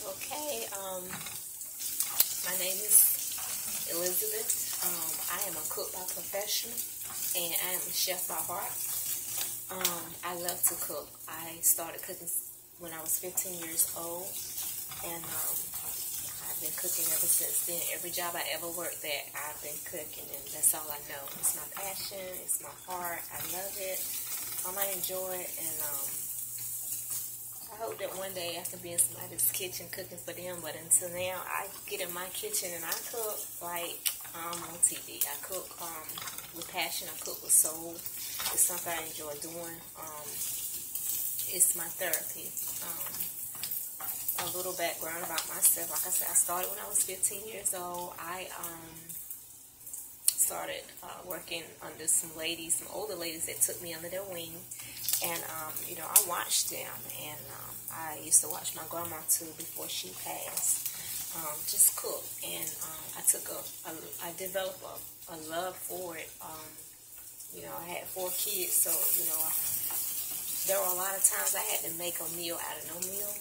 Okay, my name is Elizabeth. I am a cook by profession, and I am a chef by heart. I love to cook. I started cooking when I was 15 years old, and I've been cooking ever since then. Every job I ever worked at, I've been cooking, and that's all I know. It's my passion. It's my heart. I love it. I enjoy it, and I hope that one day I can be in somebody's kitchen cooking for them, but until now, I get in my kitchen and I cook like I'm on TV. I cook with passion. I cook with soul. It's something I enjoy doing. It's my therapy. A little background about myself. Like I said, I started when I was 15 years old. I started working under some older ladies that took me under their wing. And, I watched them, and I used to watch my grandma, too, before she passed, just cook. And I developed a love for it. I had 4 kids, so, there were a lot of times I had to make a meal out of no meal.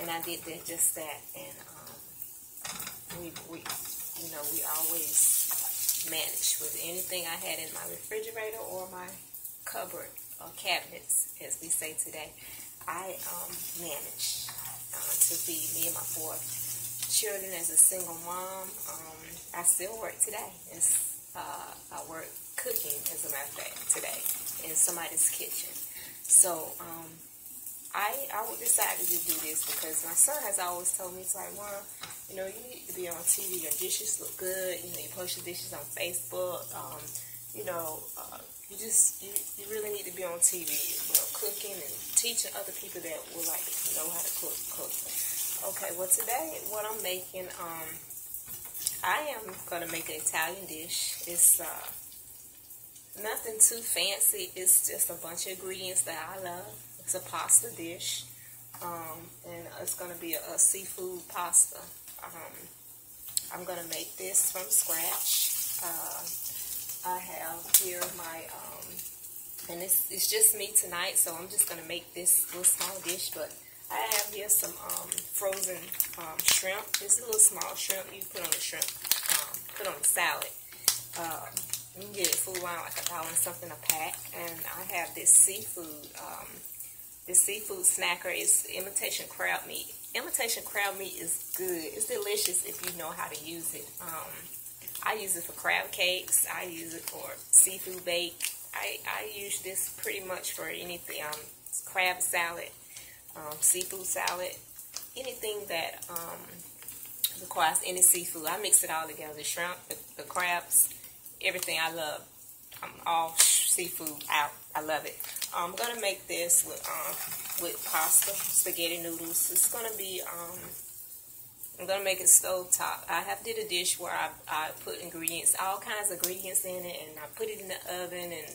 And I did just that. And we always managed with anything I had in my refrigerator or my cupboard or cabinets, as we say today. I managed to feed me and my 4 children as a single mom. I still work today. I work cooking, as a matter of fact, today in somebody's kitchen. So I decided to do this because my son has always told me, it's like, Mom, you need to be on TV. Your dishes look good. You post your dishes on Facebook. You really need to be on TV, cooking and teaching other people that would like to know how to cook. Okay, well today, what I'm making, I am going to make an Italian dish. It's nothing too fancy. It's just a bunch of ingredients that I love. It's a pasta dish, and it's going to be a seafood pasta. I'm going to make this from scratch. I have here my, and it's just me tonight, so I'm just going to make this little small dish, but I have here some frozen shrimp. This is a little small shrimp. You put on the shrimp, put on the salad. You can get it Food Line like $1 and something a pack. And I have this seafood. This seafood snacker is imitation crab meat. Imitation crab meat is good. It's delicious if you know how to use it. I use it for crab cakes. I use it for seafood bake. I use this pretty much for anything. Crab salad, seafood salad, anything that requires any seafood. I mix it all together. The shrimp, the crabs, everything I love. All seafood out. I love it. I'm going to make this with pasta, spaghetti noodles. It's going to be, I'm going to make it stovetop. I did a dish where I put ingredients, all kinds of ingredients in it, and I put it in the oven and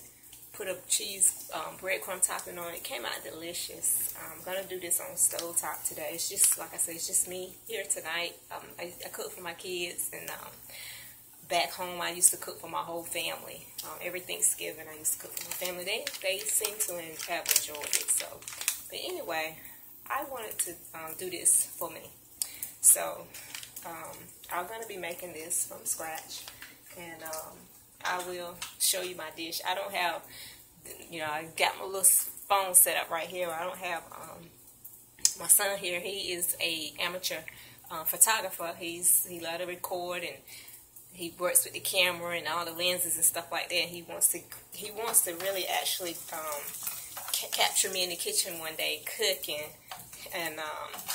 put a cheese breadcrumb topping on it. It came out delicious. I'm going to do this on stovetop today. It's just, like I said, it's just me here tonight. I cook for my kids, and back home I used to cook for my whole family. Every Thanksgiving I used to cook for my family. They seem to have enjoyed it. So, but anyway, I wanted to do this for me. So, I'm going to be making this from scratch, and I will show you my dish. I don't have, I got my little phone set up right here. I don't have, my son here, he is a amateur photographer. He loves to record, and he works with the camera and all the lenses and stuff like that. And he wants to really actually capture me in the kitchen one day cooking. And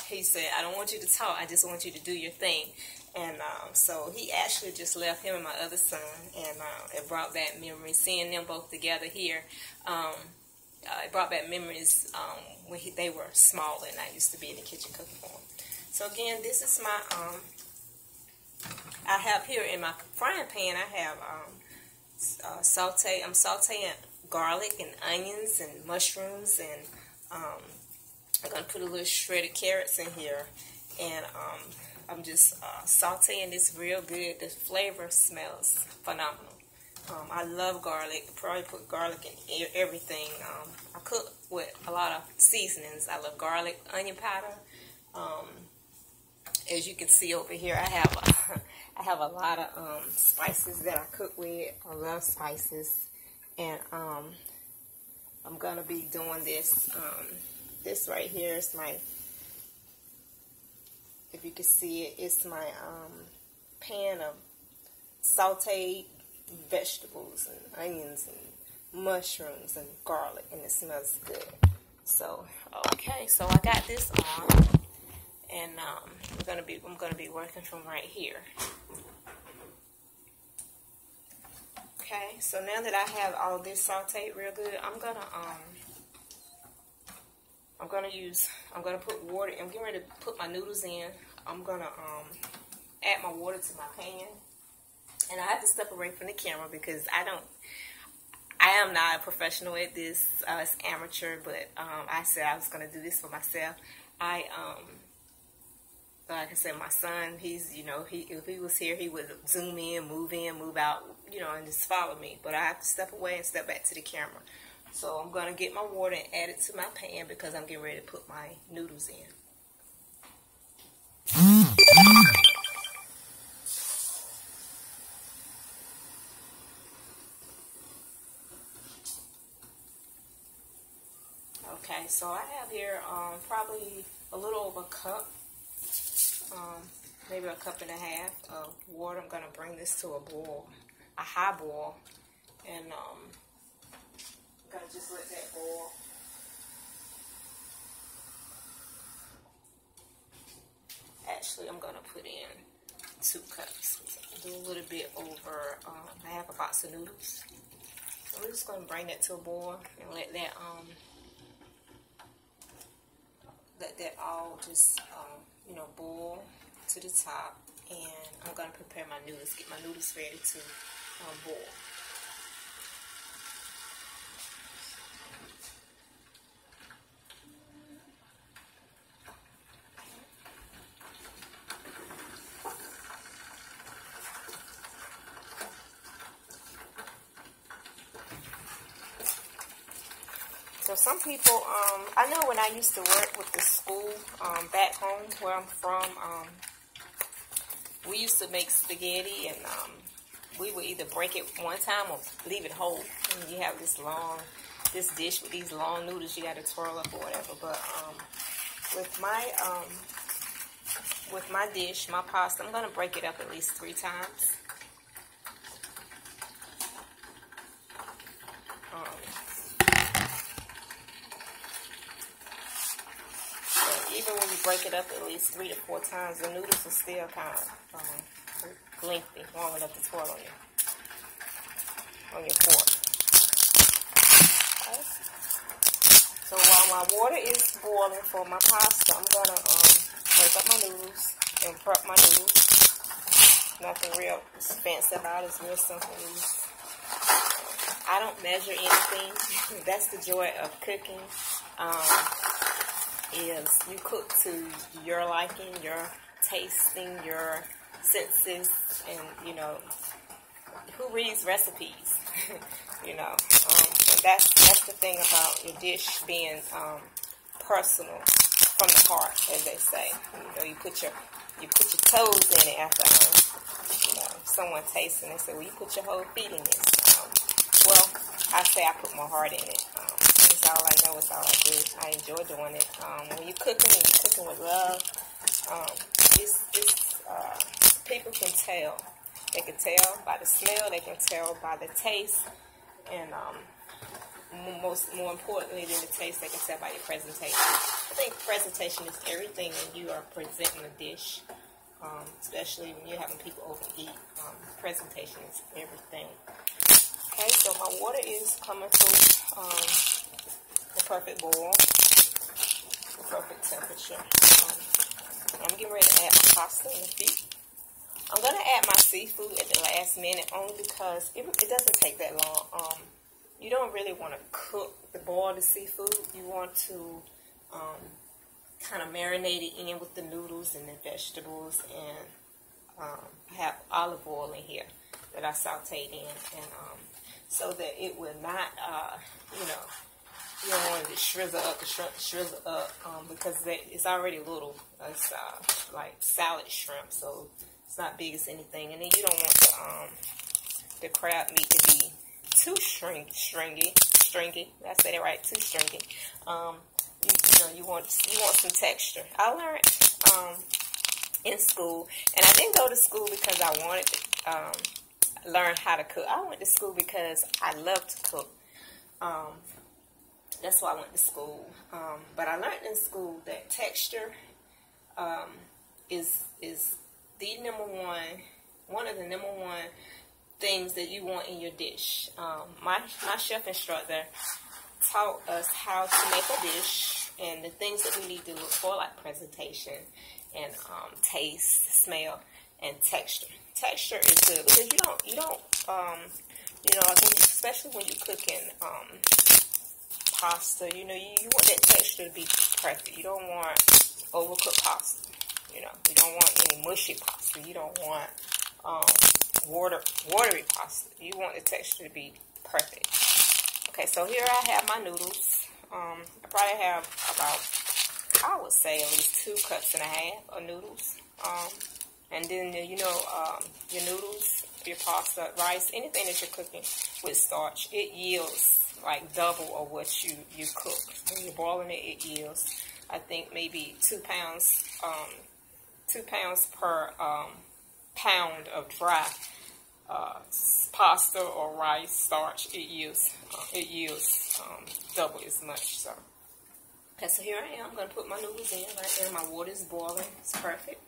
he said, I don't want you to talk, I just want you to do your thing. And so he actually just left, him and my other son, and it brought back memories, seeing them both together here. It brought back memories when they were small, and I used to be in the kitchen cooking for them. So again, this is my, I have here in my frying pan, I have I'm sauteing garlic and onions and mushrooms, and I'm going to put a little shredded carrots in here, and I'm just sauteing this real good. The flavor smells phenomenal. I love garlic. Probably put garlic in everything. I cook with a lot of seasonings. I love garlic, onion powder. As you can see over here, I have a lot of spices that I cook with. I love spices, and I'm gonna be doing this. This right here is my, if you can see it, it's my pan of sauteed vegetables and onions and mushrooms and garlic, and it smells good. So okay, so I got this on, and I'm gonna be working from right here. Okay, so now that I have all this sauteed real good, I'm gonna put water. I'm getting ready to put my noodles in. I'm gonna add my water to my pan, and I have to step away from the camera because I am not a professional at this. It's amateur, but I said I was gonna do this for myself. Like I said, my son, he's, if he was here, he would zoom in, move out, and just follow me. But I have to step away and step back to the camera. So I'm going to get my water and add it to my pan because I'm getting ready to put my noodles in. Okay, so I have here probably a little over a cup. Maybe a cup and a half of water. I'm going to bring this to a boil, a high boil, and I'm going to just let that boil. Actually, I'm going to put in 2 cups. Do a little bit over, I have a box of noodles. So we're just going to bring that to a boil and let that all just, boil to the top, and I'm going to prepare my noodles, get my noodles ready to boil. So some people, I know when I used to work with the school back home where I'm from, we used to make spaghetti, and we would either break it one time or leave it whole. And you have this dish with these long noodles you got to twirl up or whatever. But with my dish, my pasta, I'm gonna break it up at least 3 times. Even when you break it up at least 3 to 4 times, the noodles are still kind of lengthy, long enough to twirl on your fork. Okay. So while my water is boiling for my pasta, I'm gonna break up my noodles and prep my noodles. Nothing real fancy about it. It's real simple noodles. I don't measure anything. That's the joy of cooking. Is you cook to your liking, your tasting, your senses, and who reads recipes. And that's the thing about your dish being personal from the heart, as they say. You put your toes in it after someone tastes and they say, well, you put your whole feet in this. Well, I say I put my heart in it. It's all I know. It's all I do. I enjoy doing it. When you're cooking and you're cooking with love, people can tell. They can tell by the smell. They can tell by the taste. And more importantly than the taste, they can tell by your presentation. I think presentation is everything when you are presenting a dish, especially when you're having people over eat. Presentation is everything. Okay, so my water is coming to the perfect boil, the perfect temperature. I'm getting ready to add my pasta and the feet. I'm going to add my seafood at the last minute only because it doesn't take that long. You don't really want to boil the seafood. You want to kind of marinate it in with the noodles and the vegetables, and I have olive oil in here that I sauteed in, and so that it will not, you know, you don't want it to shrivel up, because it's already little. It's like salad shrimp, so it's not big as anything. And then you don't want the crab meat to be too stringy. Did I say that right? Too stringy. You know, you want some texture. I learned in school, and I didn't go to school because I wanted to learn how to cook. I went to school because I love to cook. That's why I went to school. But I learned in school that texture is the one of the number one things that you want in your dish. My chef instructor taught us how to make a dish and the things that we need to look for, like presentation and taste, smell, and texture. Texture is good because you don't you know, I think especially when you're cooking pasta, you know, you want that texture to be perfect. You don't want overcooked pasta. You know, you don't want any mushy pasta. You don't want watery pasta. You want the texture to be perfect. Okay, so here I have my noodles. I probably have about, I would say, at least 2.5 cups of noodles. And then, you know, your noodles, your pasta, rice, anything that you're cooking with starch, it yields like double of what you cook. When you're boiling it, it yields, I think, maybe 2 pounds, 2 pounds per pound of dry pasta or rice starch. It yields double as much. So, okay, so here I am. I'm gonna put my noodles in right there. My water is boiling. It's perfect.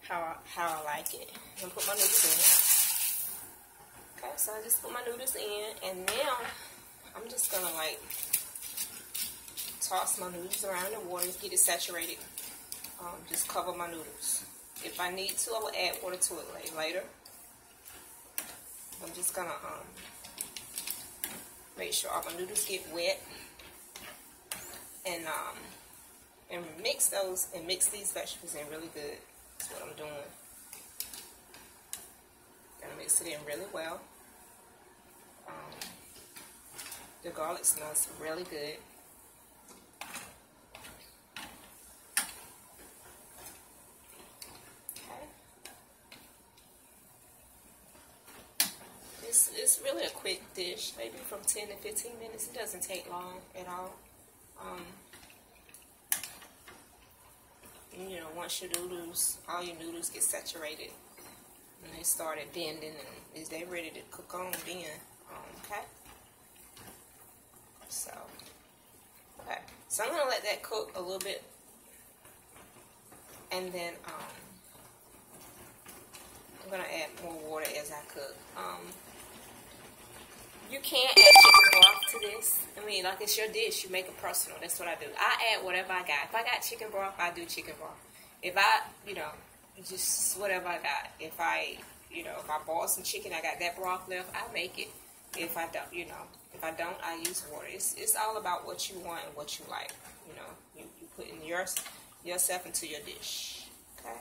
How I like it. I'm gonna put my noodles in. Okay, so I just put my noodles in, and now I'm just gonna like toss my noodles around in the water, get it saturated. Just cover my noodles. If I need to, I will add water to it later. I'm just gonna make sure all my noodles get wet, and mix these vegetables in really good. That's what I'm doing. Gonna mix it in really well. The garlic smells really good. Okay. It's really a quick dish, maybe from 10 to 15 minutes. It doesn't take long at all. You know, once your noodles, all your noodles get saturated and they started bending, and they're ready to cook on then. Okay. So, okay. So I'm gonna let that cook a little bit, and then I'm gonna add more water as I cook. You can't add chicken broth to this. I mean, like, it's your dish. You make it personal. That's what I do. I add whatever I got. If I got chicken broth, I do chicken broth. If I, you know, just whatever I got. If I, you know, if I boil some chicken, I got that broth left, I make it. If I don't, you know, if I don't, I use water. It's all about what you want and what you like. You know, you putting yourself into your dish. Okay.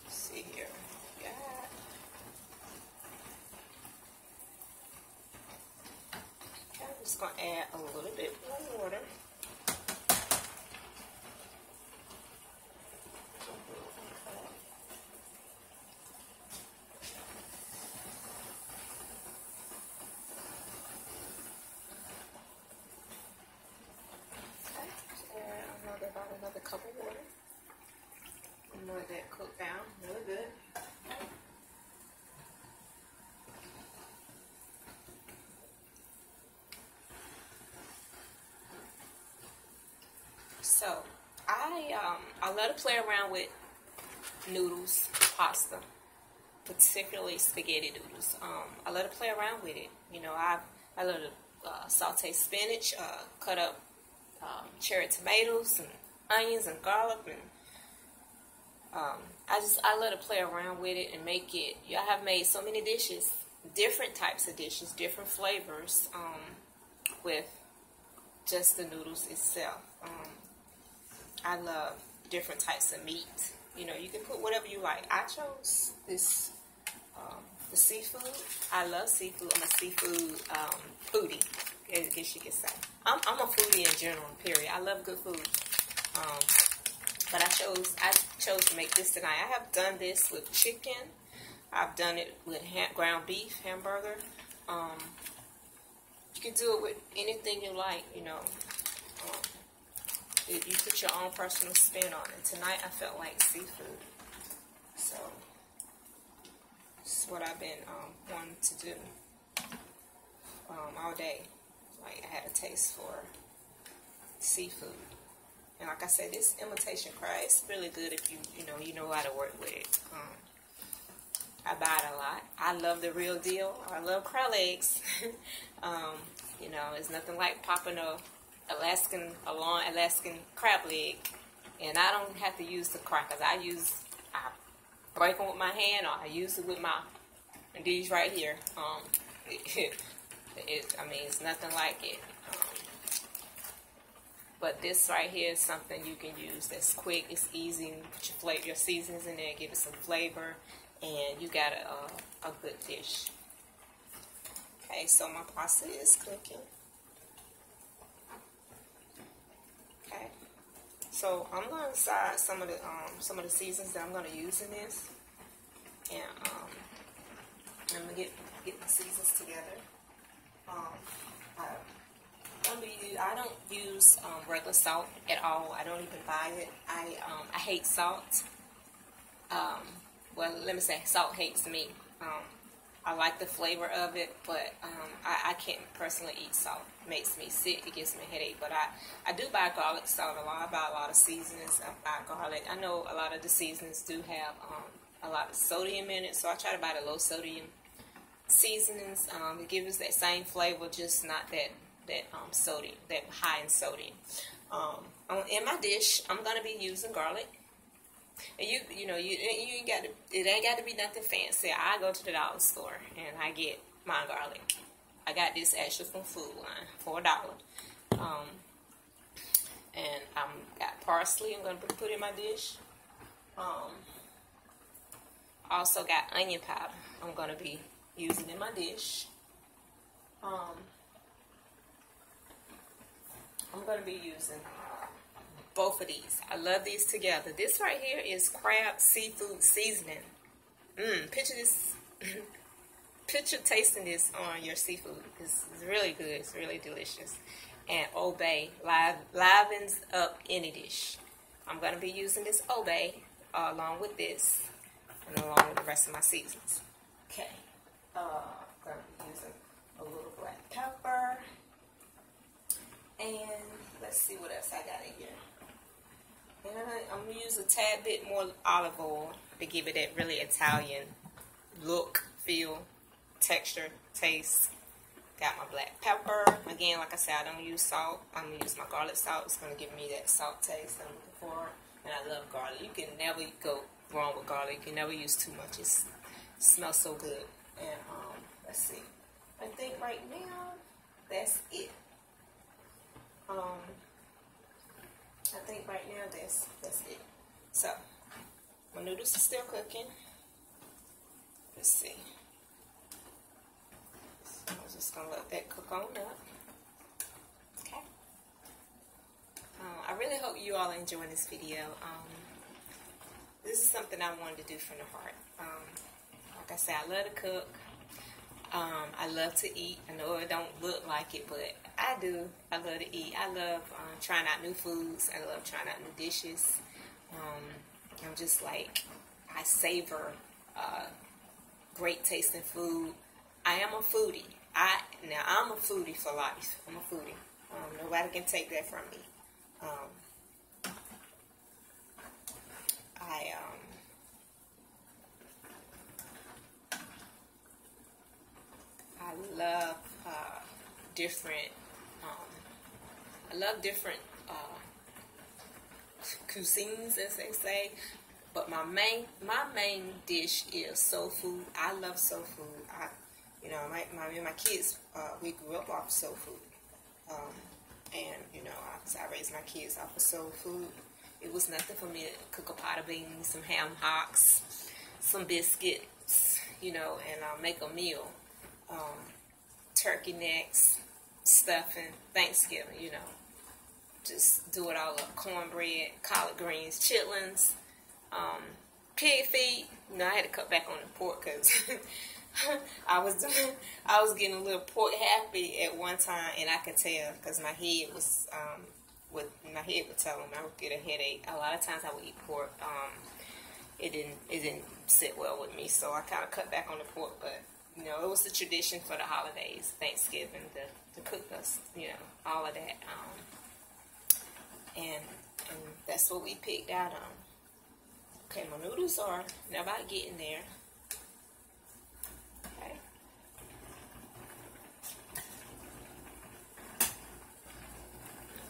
Let's see here. Yeah. I'm just going to add a little bit more water. About another cup of water. And let that cook down really good. So I love to play around with noodles, pasta, particularly spaghetti noodles. I love to play around with it. You know, I love to saute spinach, cut up cherry tomatoes and onions and garlic, and I love to play around with it and make it. I have made so many dishes, different types of dishes, different flavors, with just the noodles itself. I love different types of meat. You know, you can put whatever you like. I chose this the seafood. I love seafood. I'm a seafood foodie, I guess you could say. I'm a foodie in general, period. I love good food. But I chose to make this tonight. I have done this with chicken. I've done it with ground beef, hamburger. You can do it with anything you like, you know. You put your own personal spin on it. Tonight I felt like seafood. So, this is what I've been wanting to do all day. Like, I had a taste for seafood. And like I said, this imitation crab, it's really good if you know how to work with it. I buy it a lot. I love the real deal. I love crab legs. You know, it's nothing like popping a long Alaskan crab leg. And I don't have to use the crackers. I break them with my hand, or I use it with these right here. I mean, it's nothing like it. But this right here is something you can use that's quick. It's easy. Put your seasonings in there, give it some flavor, and you got a good dish. Okay, so my pasta is cooking. Okay, so I'm going to decide some of the seasons that I'm going to use in this, and I'm going to get the seasons together. I don't use regular salt at all. I don't even buy it. I hate salt. Well, let me say, salt hates me. I like the flavor of it, but I can't personally eat salt. It makes me sick. It gives me a headache. But I do buy garlic salt a lot. I buy a lot of seasonings. I buy garlic. I know a lot of the seasonings do have a lot of sodium in it, so I try to buy the low sodium seasonings. It gives us that same flavor, just not that sodium, that high in sodium. In my dish, I'm gonna be using garlic. And you ain't got to. It ain't got to be nothing fancy. I go to the dollar store and I get my garlic. I got this actually from Food Line for $1. And got parsley. I'm gonna put in my dish. Also got onion powder. I'm gonna be using in my dish. I'm going to be using both of these. I love these together. This right here is crab seafood seasoning. Picture this. Picture tasting this on your seafood. It's really good. It's really delicious. And Old Bay livens up any dish. I'm going to be using this Old Bay along with this and along with the rest of my seasons. Okay. I'm going to be using a little black pepper. And let's see what else I got in here. And I'm going to use a tad bit more olive oil to give it that really Italian look, feel, texture, taste. Got my black pepper. Again, like I said, I don't use salt. I'm going to use my garlic salt. It's going to give me that salt taste I'm looking for. And I love garlic. You can never go wrong with garlic. You can never use too much. It smells so good. And let's see. I think right now, that's it. I think right now that's it. So my noodles are still cooking. Let's see. So I'm just gonna let that cook on up. Okay. I really hope you all are enjoying this video. This is something I wanted to do from the heart. Like I said, I love to cook. I love to eat. I know it don't look like it, but I do. I love to eat. I love trying out new foods. I love trying out new dishes. I'm just like, I savor great tasting food. I am a foodie. I'm a foodie for life. I'm a foodie. Nobody can take that from me. I love different. I love different cuisines, as they say. But my main dish is soul food. I love soul food. My kids, we grew up off of soul food. And I raised my kids off of soul food. It was nothing for me to cook a pot of beans, some ham hocks, some biscuits, you know, and make a meal. Turkey necks, stuffing, Thanksgiving, you know. Just do it all up. Cornbread, collard greens, chitlins, pig feet. You know, I had to cut back on the pork because I was getting a little pork happy at one time, and I could tell because my head was my head would tell me I would get a headache. A lot of times I would eat pork. It didn't sit well with me, so I kind of cut back on the pork. But you know, it was the tradition for the holidays, Thanksgiving, to cook us, you know, all of that. And that's what we picked out on. Okay, my noodles are now about getting there. Okay.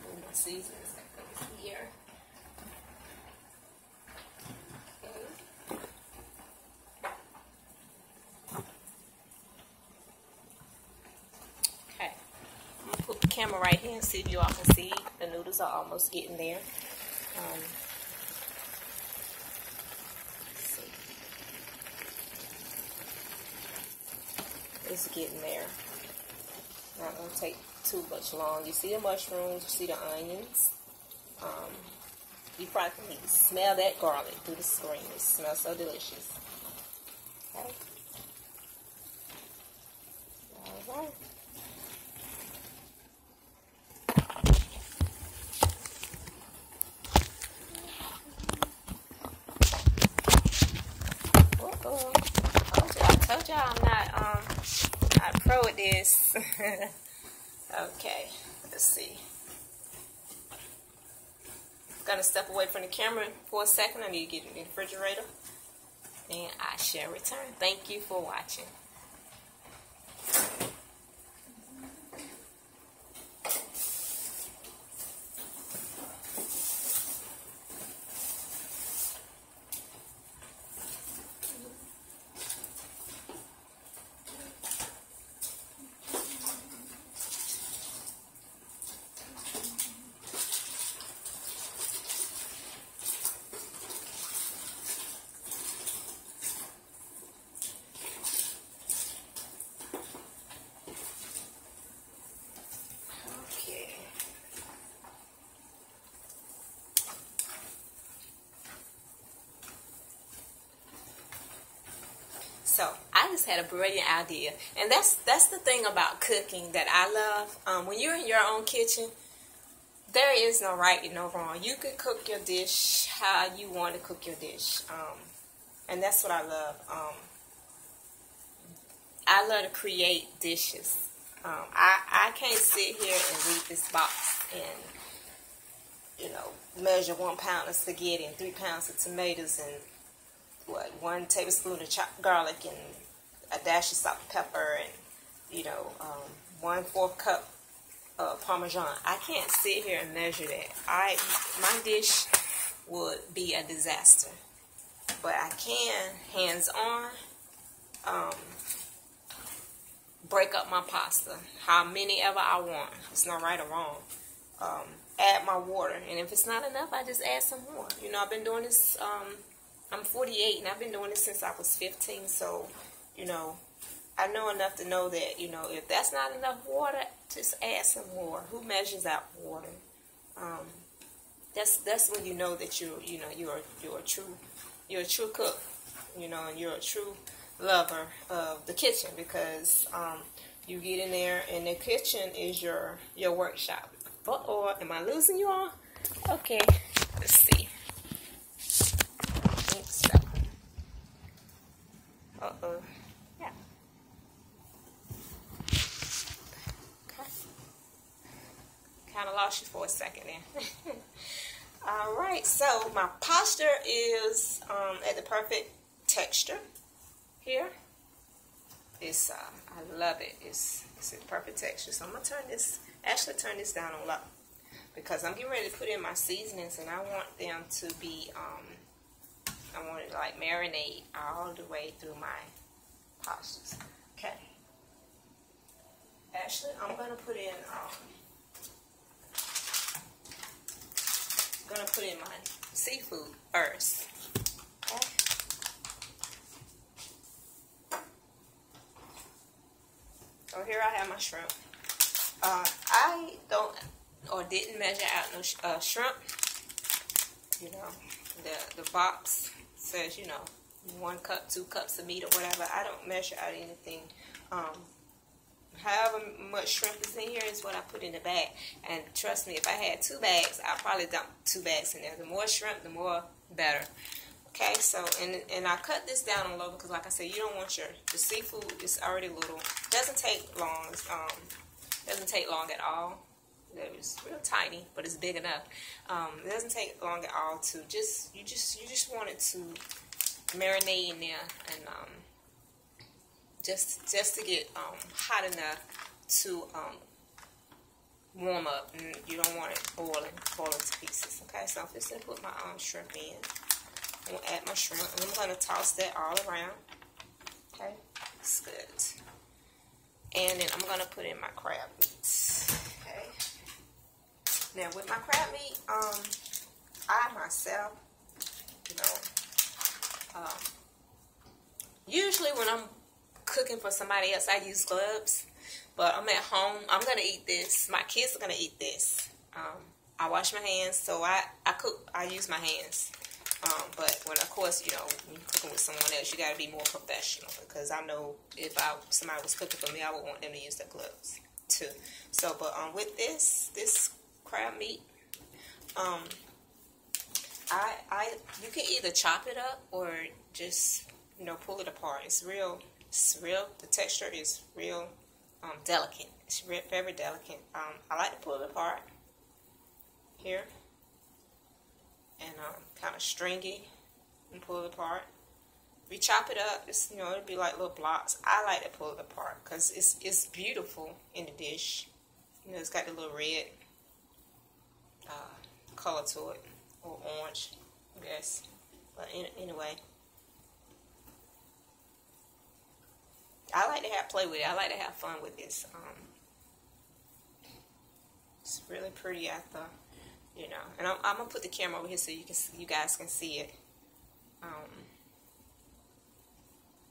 Move my seasonings back over here. Okay. I'm gonna put the camera right here and see if you all can see. The noodles are almost getting there. It's getting there. Not gonna take too much long. You see the mushrooms, you see the onions. You probably can smell that garlic through the screen. It smells so delicious. Okay. All right. I told y'all I'm not pro at this. Okay, let's see. Gonna step away from the camera for a second. I need to get in the refrigerator, and I shall return. Thank you for watching. So I just had a brilliant idea, and that's the thing about cooking that I love. When you're in your own kitchen, there is no right and no wrong. You can cook your dish how you want to cook your dish, and that's what I love. I love to create dishes. I can't sit here and read this box and, you know, measure 1 pound of spaghetti and 3 pounds of tomatoes and 1 tablespoon of chopped garlic and a dash of salt and pepper and, you know, 1/4 cup of Parmesan. I can't sit here and measure that. My dish would be a disaster. But I can, hands-on, break up my pasta how many ever I want. It's not right or wrong. Add my water, and if it's not enough, I just add some more. You know, I've been doing this. I'm 48, and I've been doing this since I was 15. So, you know, I know enough to know that, you know, if that's not enough water, just add some more. Who measures out water? That's when you know that you're a true cook. You know, and you're a true lover of the kitchen, because you get in there and the kitchen is your workshop. Uh-oh, am I losing you all? Okay, let's see. I think so. Uh-oh. Yeah. Okay. Kind of lost you for a second there. Alright, so my posture is at the perfect texture here. It's I love it. It's a perfect texture. So I'm gonna turn this down on low, because I'm getting ready to put in my seasonings, and I want them to be I want it to like marinate all the way through my pastas. Okay. Actually, I'm gonna put in my seafood first. Okay. here I have my shrimp. I don't or didn't measure out no shrimp. You know, the box says, you know, 1 cup, 2 cups of meat or whatever. I don't measure out anything. However much shrimp is in here is what I put in the bag. And trust me, if I had 2 bags, I'd probably dump 2 bags in there. The more shrimp, the more better. Okay, so, and I cut this down on low because, like I said, you don't want the seafood is already little. Doesn't take long. Doesn't take long at all. It's real tiny, but it's big enough. It doesn't take long at all to you just want it to marinate in there and just to get hot enough to warm up, and you don't want it boiling to pieces. Okay, so I'm just gonna put my shrimp in. I'm gonna add my shrimp, and I'm gonna toss that all around. Okay, it's good. And then I'm gonna put in my crab meat. Okay. Now with my crab meat, I myself, you know, usually when I'm cooking for somebody else, I use gloves. But I'm at home. I'm gonna eat this. My kids are gonna eat this. I wash my hands, so I cook. I use my hands. But when, of course, you know, when you're cooking with someone else, you got to be more professional, because I know if somebody was cooking for me, I would want them to use their gloves too. So, but with this crab meat, you can either chop it up or just, you know, pull it apart. It's real. The texture is real delicate. It's very delicate. I like to pull it apart here. And kind of stringy and pull it apart. We chop it up, it's, you know, it'll be like little blocks. I like to pull it apart because it's beautiful in the dish. You know, it's got the little red color to it, or orange, I guess. But anyway, I like to play with it. I like to have fun with this. It's really pretty after. You know, and I'm gonna put the camera over here so you guys can see it.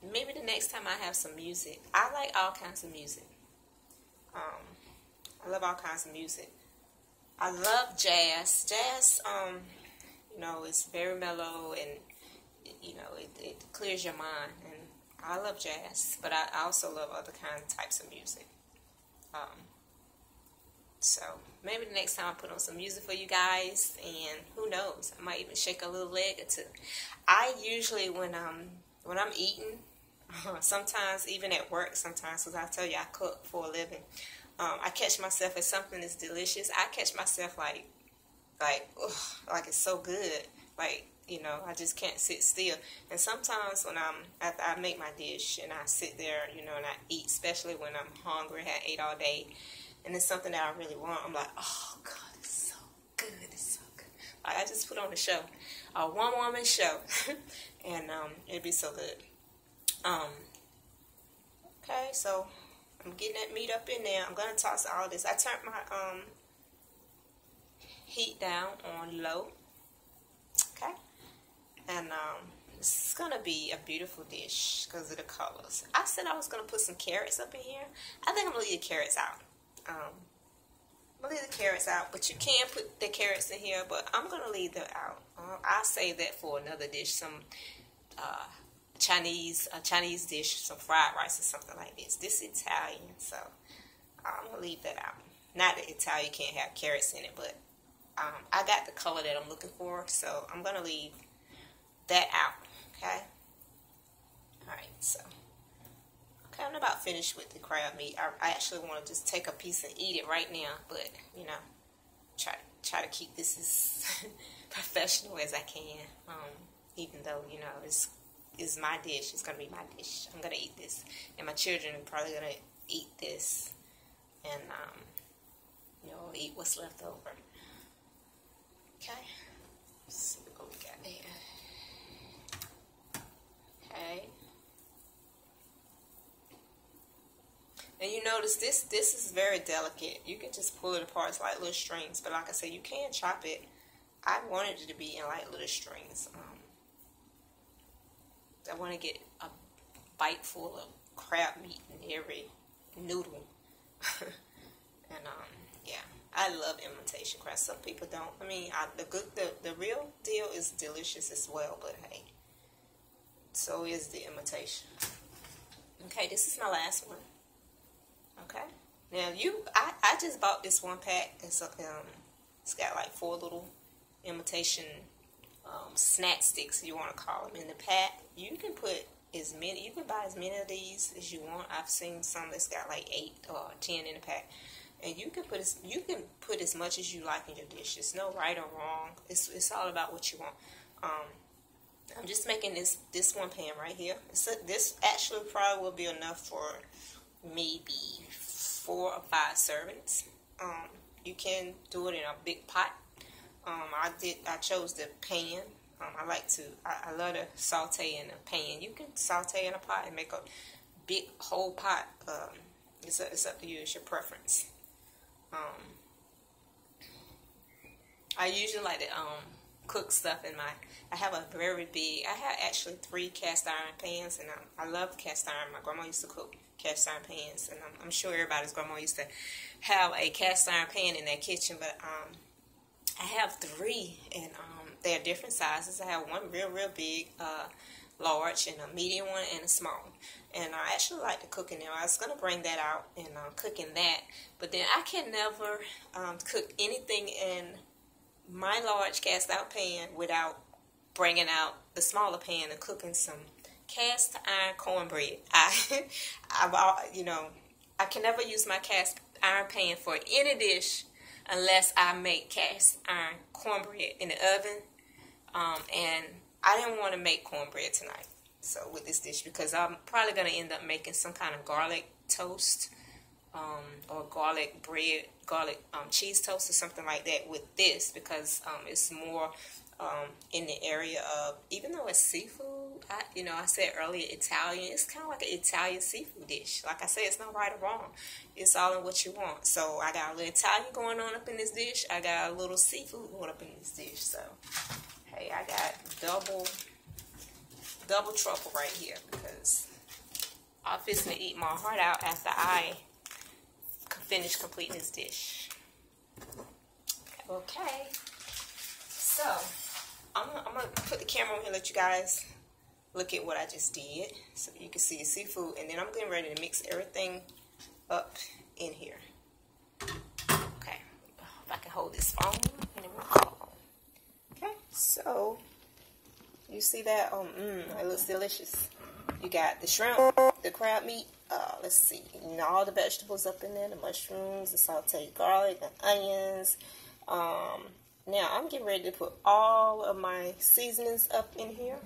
Maybe the next time I have some music. I like all kinds of music. I love all kinds of music. I love jazz. Jazz, you know, it's very mellow, and you know, it clears your mind. And I love jazz, but I also love other types of music. So maybe the next time I put on some music for you guys, and who knows, I might even shake a little leg or two. I usually, when I'm eating, sometimes even at work, sometimes, because I tell you I cook for a living, I catch myself if something is delicious. I catch myself like it's so good, like, you know, I just can't sit still. And sometimes when after I make my dish and I sit there, you know, and I eat, especially when I'm hungry, I ate all day, and it's something that I really want, I'm like, oh, God, it's so good. It's so good. Like, I just put on a show, a one-woman show, and it'd be so good. Okay, so I'm getting that meat up in there. I'm going to toss all this. I turned my heat down on low. Okay. And it's going to be a beautiful dish because of the colors. I said I was going to put some carrots up in here. I think I'm going to leave the carrots out. I'm going to leave the carrots out, but you can put the carrots in here, but I'm going to leave them out. I'll save that for another dish, some Chinese dish, some fried rice or something like this. This is Italian, so I'm going to leave that out. Not that Italian can't have carrots in it, but I got the color that I'm looking for, so I'm going to leave that out, okay? Alright, so okay, I'm about finished with the crab meat. I actually want to just take a piece and eat it right now, but, you know, try to keep this as professional as I can, even though, you know, it's my dish. It's going to be my dish. I'm going to eat this, and my children are probably going to eat this, and, you know, eat what's left over. Okay, let's see what we got here. Okay. And you notice this is very delicate. You can just pull it apart. It's like little strings. But like I said, you can chop it. I wanted it to be in like little strings. I want to get a bite full of crab meat in every noodle. And yeah, I love imitation crust. Some people don't. I mean, the real deal is delicious as well, but hey, so is the imitation. Okay, this is my last one. Okay, now I just bought this one pack. It's got like 4 little imitation snack sticks, you want to call them, in the pack. You can buy as many of these as you want. I've seen some that's got like 8 or 10 in the pack, and you can put as much as you like in your dish. There's no right or wrong. It's all about what you want. I'm just making this one pan right here. This actually probably will be enough for maybe 4 or 5 servings. You can do it in a big pot. I chose the pan. I love to saute in a pan. You can saute in a pot and make a big whole pot. It's up to you. It's your preference. I usually like to cook stuff in I have actually 3 cast iron pans, and I love cast iron. My grandma used to cook cast iron pans, and I'm sure everybody's grandma used to have a cast iron pan in their kitchen, but I have 3, and they're different sizes. I have one real big, large, and a medium one, and a small. And I actually like to cook in there. I was going to bring that out and cook in that, but then I can never cook anything in my large cast iron pan without bringing out the smaller pan and cooking some cast iron cornbread. I can never use my cast iron pan for any dish unless I make cast iron cornbread in the oven. And I didn't want to make cornbread tonight, so with this dish, because I'm probably going to end up making some kind of garlic toast, or garlic cheese toast or something like that with this, because it's more in the area of, even though it's seafood, I said earlier Italian, it's kind of like an Italian seafood dish. Like I said, it's not right or wrong. It's all in what you want. So I got a little Italian going on up in this dish. I got a little seafood going up in this dish. So hey, I got double trouble right here, because I'm fixing to eat my heart out after I finish completing this dish. Okay, so I'm gonna put the camera on here and let you guys look at what I just did, so you can see the seafood, and then I'm getting ready to mix everything up in here. Okay, if I can hold this phone, and then we'll call. Okay, so you see that? It looks delicious. You got the shrimp, the crab meat. Let's see, all the vegetables up in there, the mushrooms, the sauteed garlic, the onions. Now I'm getting ready to put all of my seasonings up in here.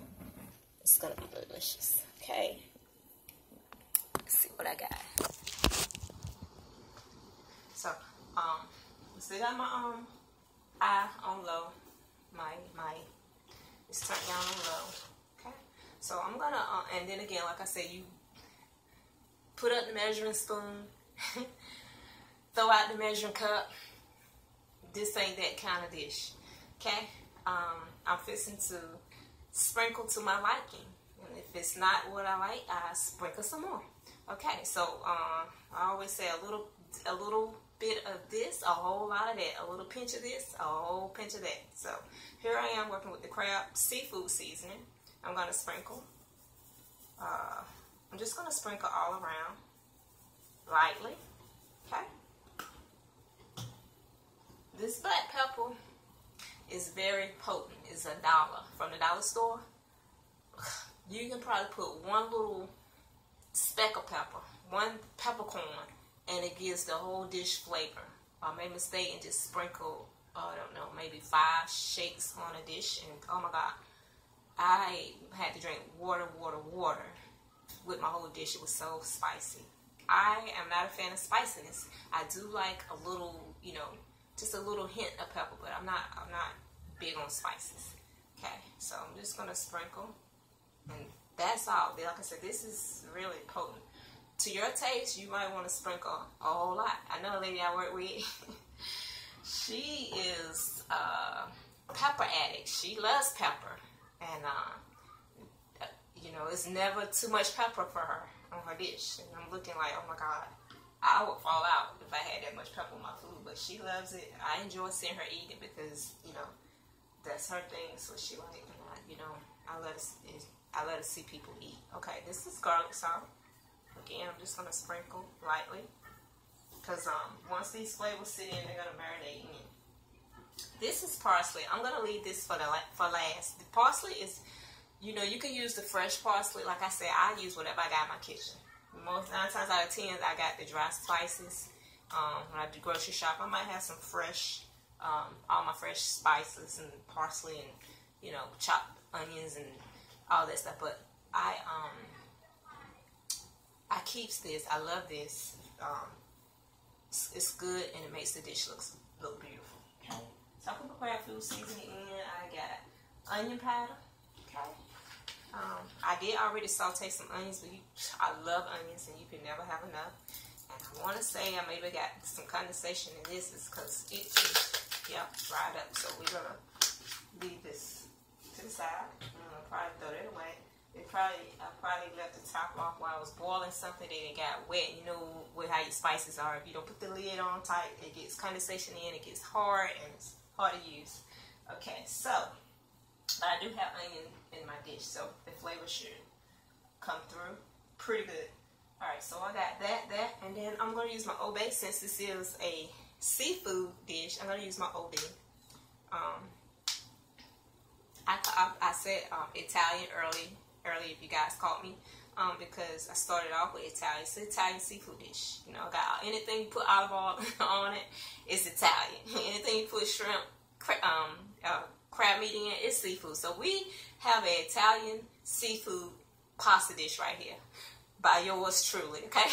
It's gonna be delicious. Okay. Let's see what I got. So, still got my eye on low. It's turned down on low. Okay. So I'm gonna and then again, like I said, you put up the measuring spoon, throw out the measuring cup. This ain't that kind of dish. Okay. I'm fixing to sprinkle to my liking, and if it's not what I like, I sprinkle some more. Okay, so I always say a little bit of this, a whole lot of that, a little pinch of this, a whole pinch of that. So here I am working with the crab seafood seasoning. I'm gonna sprinkle. I'm just gonna sprinkle all around lightly. Okay. This black pepper is very potent. It's $1 from the dollar store. You can probably put one little speck of pepper, one peppercorn, and it gives the whole dish flavor. I made a mistake and just sprinkle, I don't know, maybe 5 shakes on a dish, and oh my God, I had to drink water with my whole dish. It was so spicy. I am not a fan of spiciness. I do like a little, just a little hint of pepper, but I'm not big on spices. Okay, so I'm just gonna sprinkle, and that's all. Like I said, this is really potent. To your taste, you might want to sprinkle a whole lot. I know a lady I work with, she is a pepper addict. She loves pepper, and it's never too much pepper for her on her dish. And I'm looking like, oh my God, I would fall out if I had that much pepper on my food, but she loves it. I enjoy seeing her eat it because, you know, that's her thing. So she like, you know, I let her see people eat. Okay, this is garlic salt. Again, I'm just gonna sprinkle lightly because once these flavors sit in, they're gonna marinate in. This is parsley. I'm gonna leave this for last. The parsley is, you know, you can use the fresh parsley. Like I said, I use whatever I got in my kitchen. 9 times out of 10, I got the dry spices. When I do grocery shop, I might have some fresh, all my fresh spices and parsley and, you know, chopped onions and all that stuff. But I keeps this. I love this. It's good and it makes the dish look beautiful. Okay. So I can prepare food seasoning in. I got onion powder. Okay. I did already saute some onions, but I love onions and you can never have enough. And I want to say I maybe got some condensation in this is because it is, dried up. So we're going to leave this to the side. I'm going to probably throw that away. I probably left the top off while I was boiling something and it got wet. You know how your spices are. If you don't put the lid on tight, it gets condensation in, it gets hard, and it's hard to use. Okay, so I do have onion in my dish, so the flavor should come through pretty good. Alright, so I got that, and then I'm going to use my obey since this is a seafood dish. I'm going to use my obey. I said Italian early if you guys caught me, because I started off with Italian. It's an Italian seafood dish. You know, got anything you put olive oil on it, it's Italian. Anything you put shrimp, crab meat in, it's seafood. So we have an Italian seafood pasta dish right here by yours truly, okay?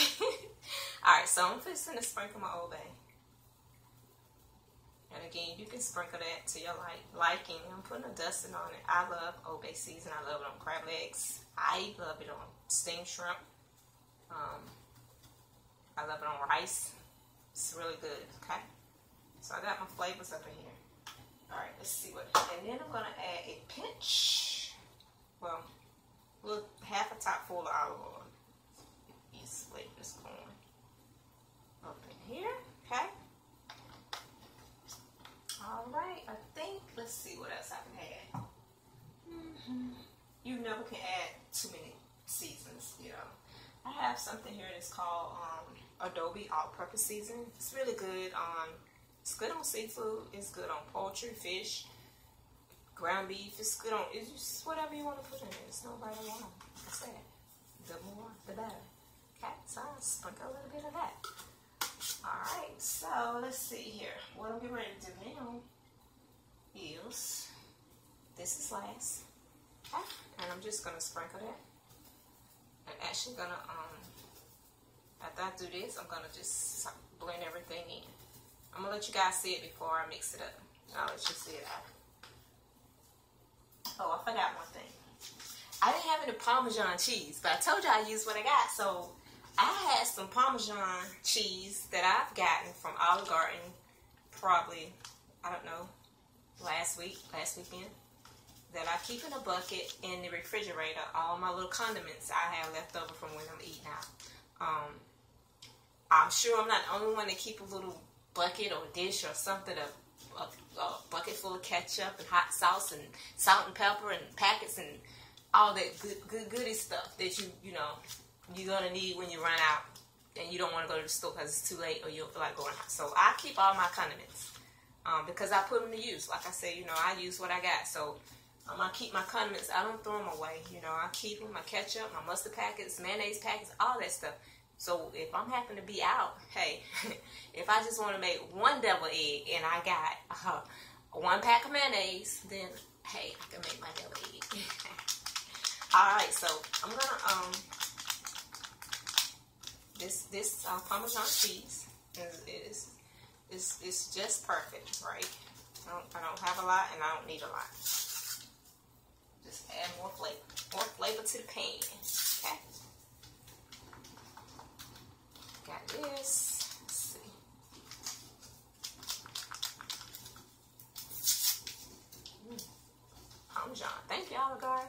Alright, so I'm just going to sprinkle my obey. And again, you can sprinkle that to your liking. I'm putting a dusting on it. I love obey season. I love it on crab legs. I love it on steamed shrimp. I love it on rice. It's really good, okay? So I got my flavors up in here. Alright, let's see what. And then I'm going to add a pinch. Well, half a top full of olive oil. These flavors going up in here, okay? Alright, I think, let's see what else I can add. You never can add too many seasons, you know. I have something here that's called Adobe all-purpose seasoning. It's really good on, it's good on seafood, it's good on poultry, fish, ground beef, it's good on, it's just whatever you want to put in it. It's no right or wrong. That's that. The more, the better. Okay, so I'll sprinkle a little bit of that. Alright, so let's see here. What I'm getting ready to do now is, this is last. Okay, and I'm just going to sprinkle that. I'm actually going to, after I do this, I'm going to just blend everything in. I'm going to let you guys see it before I mix it up. I'll let you see it after. Oh, I forgot one thing. I didn't have any Parmesan cheese, but I told you I used what I got, so I had some Parmesan cheese that I've gotten from Olive Garden probably, I don't know, last weekend, that I keep in a bucket in the refrigerator, all my little condiments I have left over from when I'm eating out. I'm sure I'm not the only one that keep a little bucket or dish or something, a bucket full of ketchup and hot sauce and salt and pepper and packets and all that goody stuff that you know, you're going to need when you run out and you don't want to go to the store because it's too late or you don't feel like going out. So I keep all my condiments because I put them to use. Like I said, you know, I use what I got. So I keep my condiments. I don't throw them away. You know, I keep them, my ketchup, my mustard packets, mayonnaise packets, all that stuff. So if I'm happen to be out, hey, if I just want to make one deviled egg and I got 1 pack of mayonnaise, then hey, I can make my deviled egg. Alright, so I'm gonna this Parmesan cheese is just perfect, right? I don't have a lot and I don't need a lot. Just add more flavor to the pan. Okay. Got this. Let's see. Parmesan. Thank you, Olive Garden.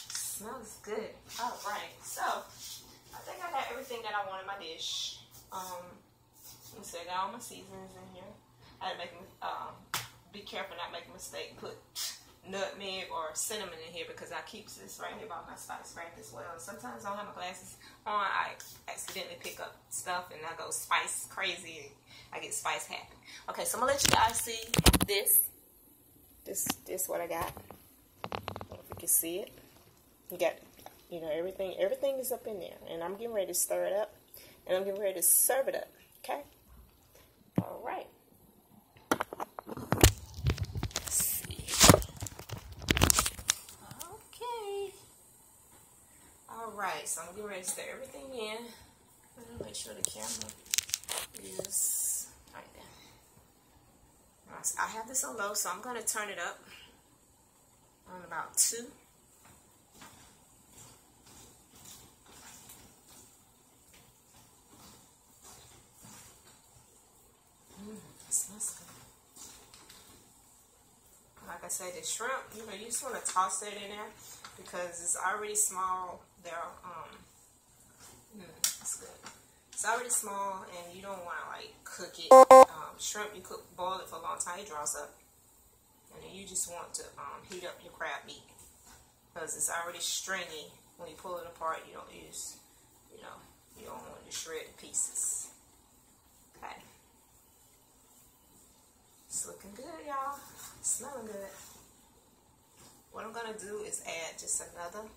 Smells good. All right. So I think I got everything that I want in my dish. Let me see, I got all my seasonings in here. I had to make be careful not make a mistake. Put nutmeg or cinnamon in here because I keep this right here by my spice rack as well. Sometimes I don't have my glasses on. I accidentally pick up stuff and I go spice crazy. I get spice happy. Okay, so I'm gonna let you guys see this. This what I got. I don't know if you can see it. You got, you know, everything is up in there, and I'm getting ready to stir it up, and I'm getting ready to serve it up. Okay. All right. Alright, so I'm getting ready to stir everything in. I'm going to make sure the camera is right there. I have this on low, so I'm going to turn it up on about 2. It smells good. Like I said, the shrimp, you know, you just want to toss that in there because it's already small. That's good. It's already small, and you don't want to like cook it. Shrimp, you boil it for a long time, it draws up, and then you just want to heat up your crab meat because it's already stringy. When you pull it apart, you don't use, you know, you don't want to shred pieces. Okay, it's looking good, y'all. It's smelling good. What I'm gonna do is add just another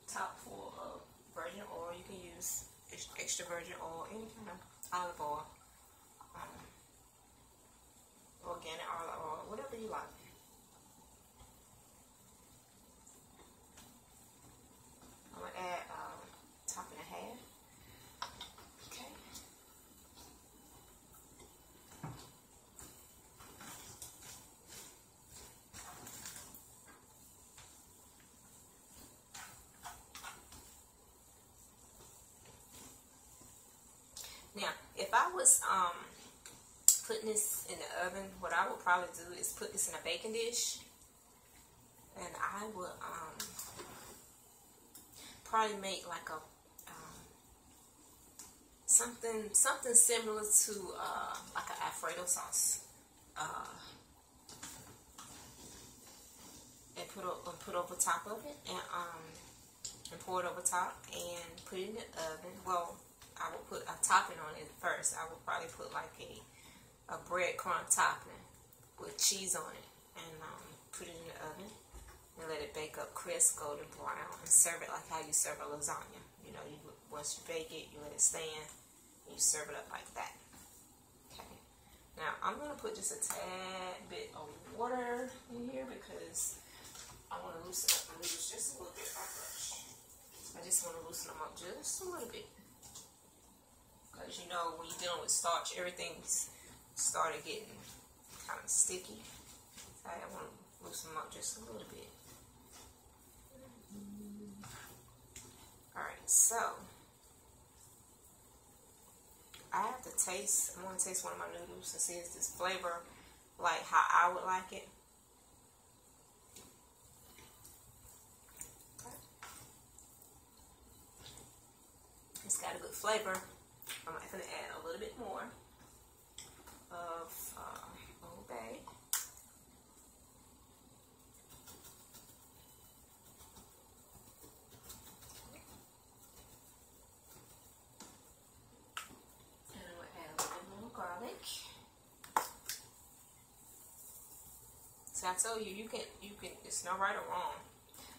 top full of virgin oil. You can use extra virgin oil, any kind of olive oil, organic olive oil, whatever you like. I'm gonna add top and a half. Okay. Now, if I was putting this in the oven, what I would probably do is put this in a baking dish, and I would probably make like a something similar to like an Alfredo sauce, and put over top of it, and pour it over top and put it in the oven. Well, I would put a topping on it first. I would probably put like a breadcrumb topping with cheese on it, and put it in the oven and let it bake up crisp, golden brown, and serve it like how you serve a lasagna. You know, once you bake it, you let it stand, and you serve it up like that. Okay. Now I'm gonna put just a tad bit of water in here because I want to loosen up my noodles just a little bit. I just want to loosen them up just a little bit. Because you know, when you're dealing with starch, everything's started getting kind of sticky. So I want to loosen them up just a little bit. Alright, so I have to taste. I'm going to taste one of my noodles and see if this flavor like how I would like it. Okay. It's got a good flavor. I'm going to add a little bit more of Old Bay. And I'm going to add a little bit more garlic. So I told you, you can, it's no right or wrong.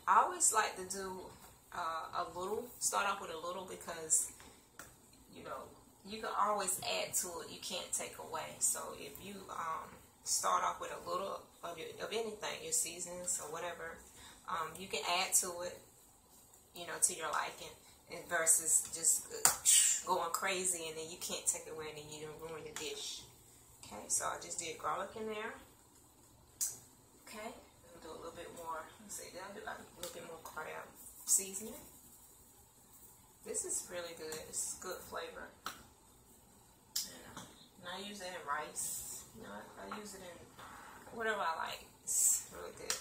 I always like to do start off with a little because, you know, you can always add to it. You can't take away. So if you start off with a little of anything, your seasonings or whatever, you can add to it, you know, to your liking, and versus just going crazy and then you can't take it away and then you ruin your dish. Okay, so I just did garlic in there. Okay, I'll do a little bit more. Let's see, I'll do a little bit more crab seasoning. This is really good. It's good flavor. And I use it in rice. You know, I use it in whatever I like. It's really good.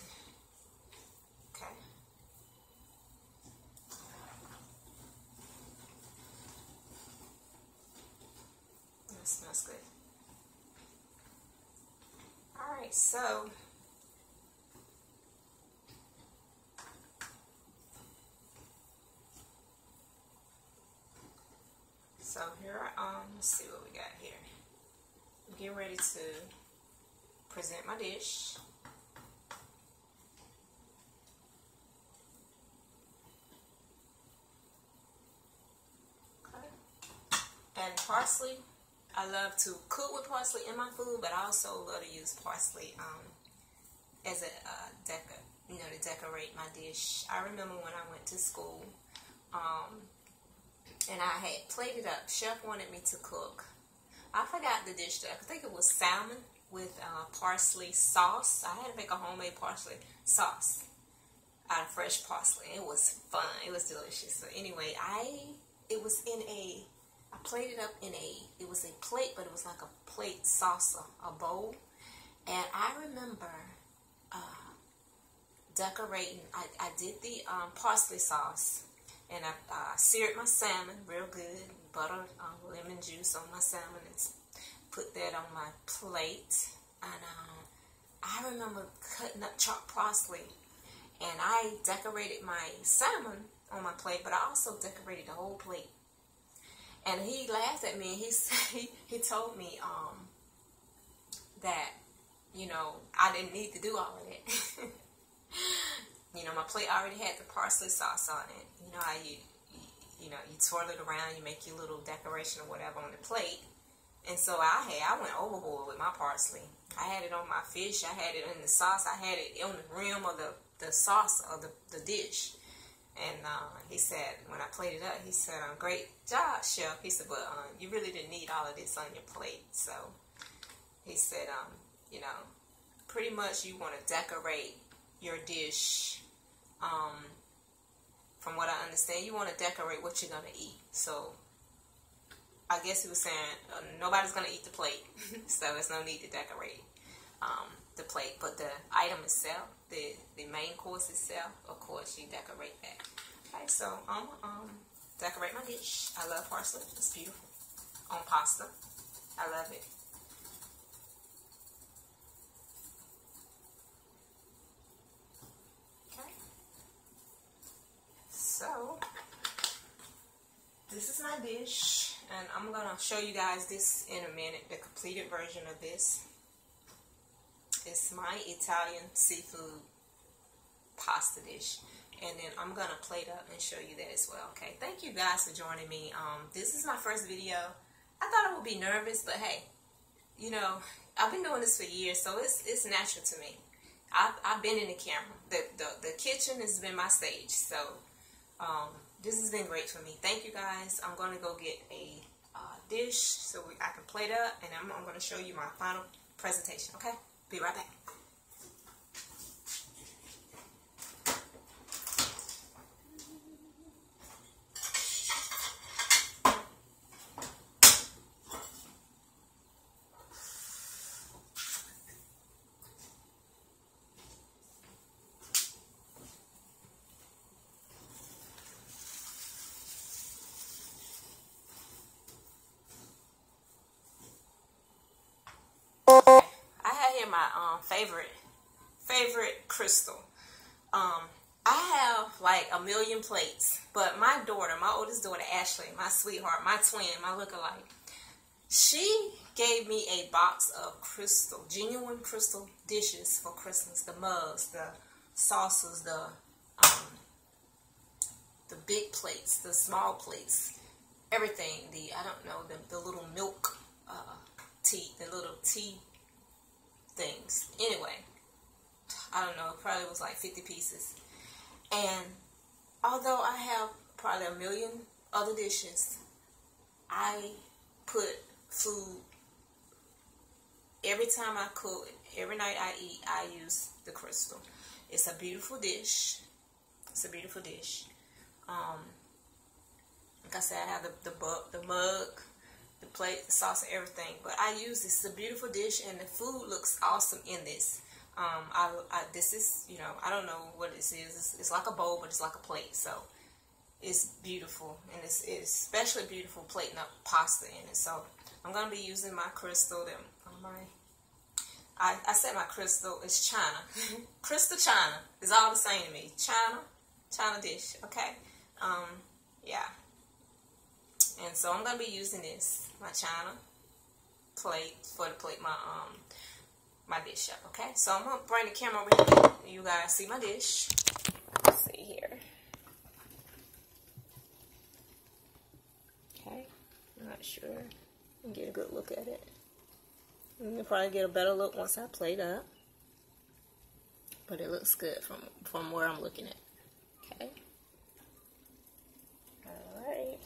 Okay. smells good. Alright, so here, let's see what we got here. I'm getting ready to present my dish. Okay. And parsley, I love to cook with parsley in my food, but I also love to use parsley as a to decorate my dish. I remember when I went to school, and I had plated up. Chef wanted me to cook. I forgot the dish though. I think it was salmon with parsley sauce. I had to make a homemade parsley sauce out of fresh parsley. It was fun. It was delicious. So anyway, I plated up in it was a plate, but it was like a plate saucer, a bowl. And I remember decorating. I did the parsley sauce. And I seared my salmon real good, butter, lemon juice on my salmon, and put that on my plate. And I remember cutting up chopped parsley, and I decorated my salmon on my plate, but I also decorated the whole plate. And he laughed at me, and he told me that, you know, I didn't need to do all of that. You know, my plate already had the parsley sauce on it. You know how you twirl it around, you make your little decoration or whatever on the plate. And so I went overboard with my parsley. I had it on my fish, I had it in the sauce, I had it on the rim of the sauce of the dish. And he said, when I plated up, he said, great job, chef. He said, but you really didn't need all of this on your plate. So he said, you know, pretty much you want to decorate your dish. From what I understand, you want to decorate what you're going to eat. So I guess he was saying nobody's going to eat the plate, so there's no need to decorate the plate. But the item itself, the main course itself, of course, you decorate that. Okay, so I'm decorate my dish. I love parsley. It's beautiful. On pasta. I love it. So, this is my dish, and I'm going to show you guys this in a minute, the completed version of this. It's my Italian seafood pasta dish, and then I'm going to plate up and show you that as well, okay? Thank you guys for joining me. This is my first video. I thought I would be nervous, but hey, you know, I've been doing this for years, so it's natural to me. I've been in the camera. The kitchen has been my stage, so this has been great for me. Thank you guys. I'm going to go get a dish so I can plate up, and I'm going to show you my final presentation. Okay? Be right back. My favorite crystal. I have like a million plates, but my daughter, my oldest daughter Ashley, my sweetheart, my twin, my lookalike, she gave me a box of genuine crystal dishes for Christmas. The mugs, the saucers, the big plates, the small plates, everything. The little milk tea, the little tea things. Anyway, I don't know, it probably was like 50 pieces. And although I have probably a million other dishes, I put food, every time I cook, every night I eat, I use the crystal. It's a beautiful dish. It's a beautiful dish. Like I said, I have the mug, the plate, the sauce, and everything. But I use this. It's a beautiful dish, and the food looks awesome in this. This is, you know, I don't know what this is. It's like a bowl, but it's like a plate. So it's beautiful, and it's especially beautiful plating up pasta in it. So I'm going to be using my crystal. I said my crystal is China. Crystal China is all the same to me. China dish, okay? Yeah. And so I'm going to be using this, my China plate, to plate my dish up, okay? So I'm going to bring the camera over here. You guys see my dish. Let's see here. Okay. I'm not sure. Get a good look at it. You'll probably get a better look once I plate up. But it looks good from where I'm looking at. Okay. Alright.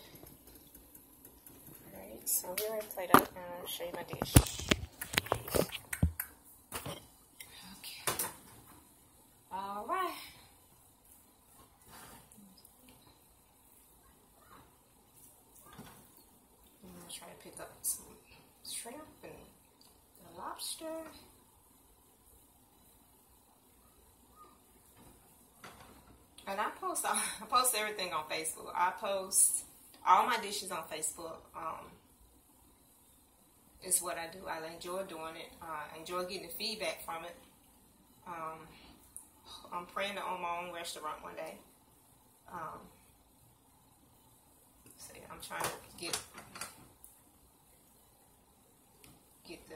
Alright, so we're going to plate up and I'll show you my dish. Okay. Alright. I'm going to try to pick up some shrimp and the lobster. And I post everything on Facebook. I post all my dishes on Facebook. It's what I do. I enjoy doing it. I enjoy getting the feedback from it. I'm praying to own my own restaurant one day. See, I'm trying to get the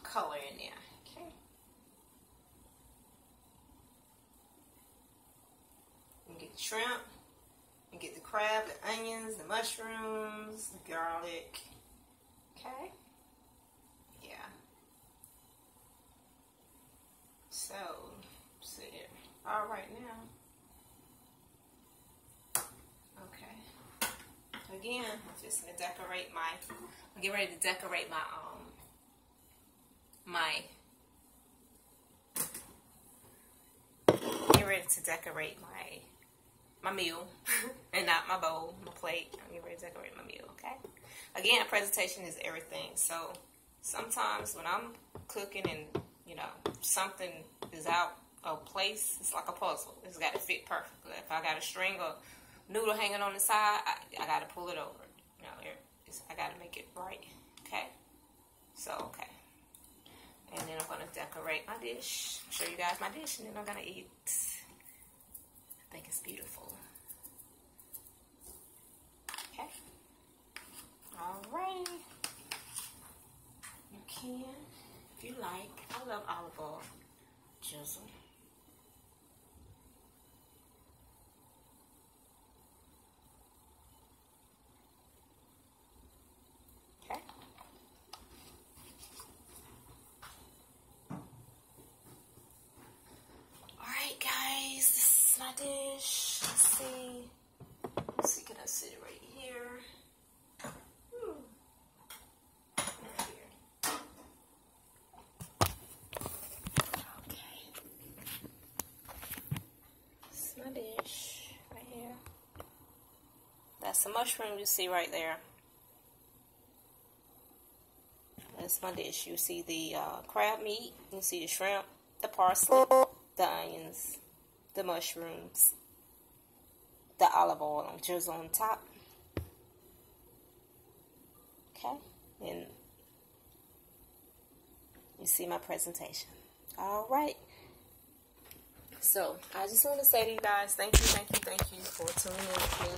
color in there. Okay. And get the shrimp, and get the crab, the onions, the mushrooms, the garlic. Okay. Yeah. So, see here. All right now. Okay. Again, I'm just gonna decorate I'm getting ready to decorate get ready to decorate my meal and not my bowl, my plate. I'm getting ready to decorate my meal, okay? Again, a presentation is everything. So sometimes when I'm cooking and, you know, something is out of place, it's like a puzzle. It's got to fit perfectly. If I got a string or noodle hanging on the side, I got to pull it over. You know, I got to make it right, okay? So, okay. And then I'm going to decorate my dish. Show you guys my dish, and then I'm going to eat. I think it's beautiful. Okay. All right. You can, if you like. I love olive oil. Drizzle. Okay. Alright guys, this is my dish. Let's see, can I sit it right here? Right here. Okay. This is my dish right here. That's the mushroom you see right there. That's my dish. You see the crab meat, you see the shrimp, the parsley, the onions, the mushrooms, the olive oil on drizzle on top. Okay, and you see my presentation. All right. So I just want to say to you guys, thank you for tuning in with me.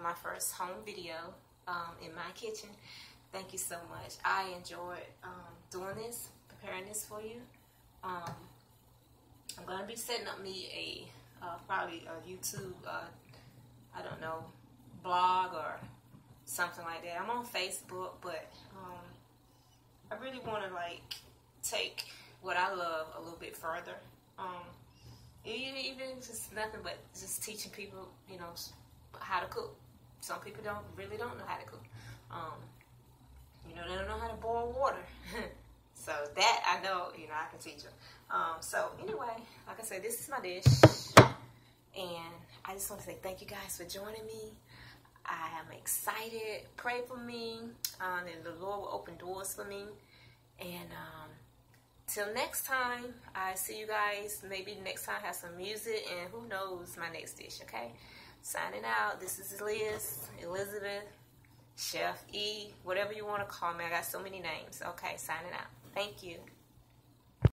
My first home video in my kitchen. Thank you so much. I enjoyed doing this, preparing this for you. I'm going to be setting up me probably a YouTube, I don't know, blog or something like that. I'm on Facebook, but I really want to like take what I love a little bit further. Even just nothing but just teaching people, you know, how to cook. Some people really don't know how to cook. You know, they don't know how to boil water. So that I know, you know, I can teach them. So anyway, like I said, this is my dish. And I just want to say thank you guys for joining me. I am excited. Pray for me. And the Lord will open doors for me. And till next time, I see you guys. Maybe next time have some music. And who knows my next dish, okay? Signing out. This is Elizabeth. Chef E, whatever you want to call me. I got so many names. Okay, signing out. Thank you.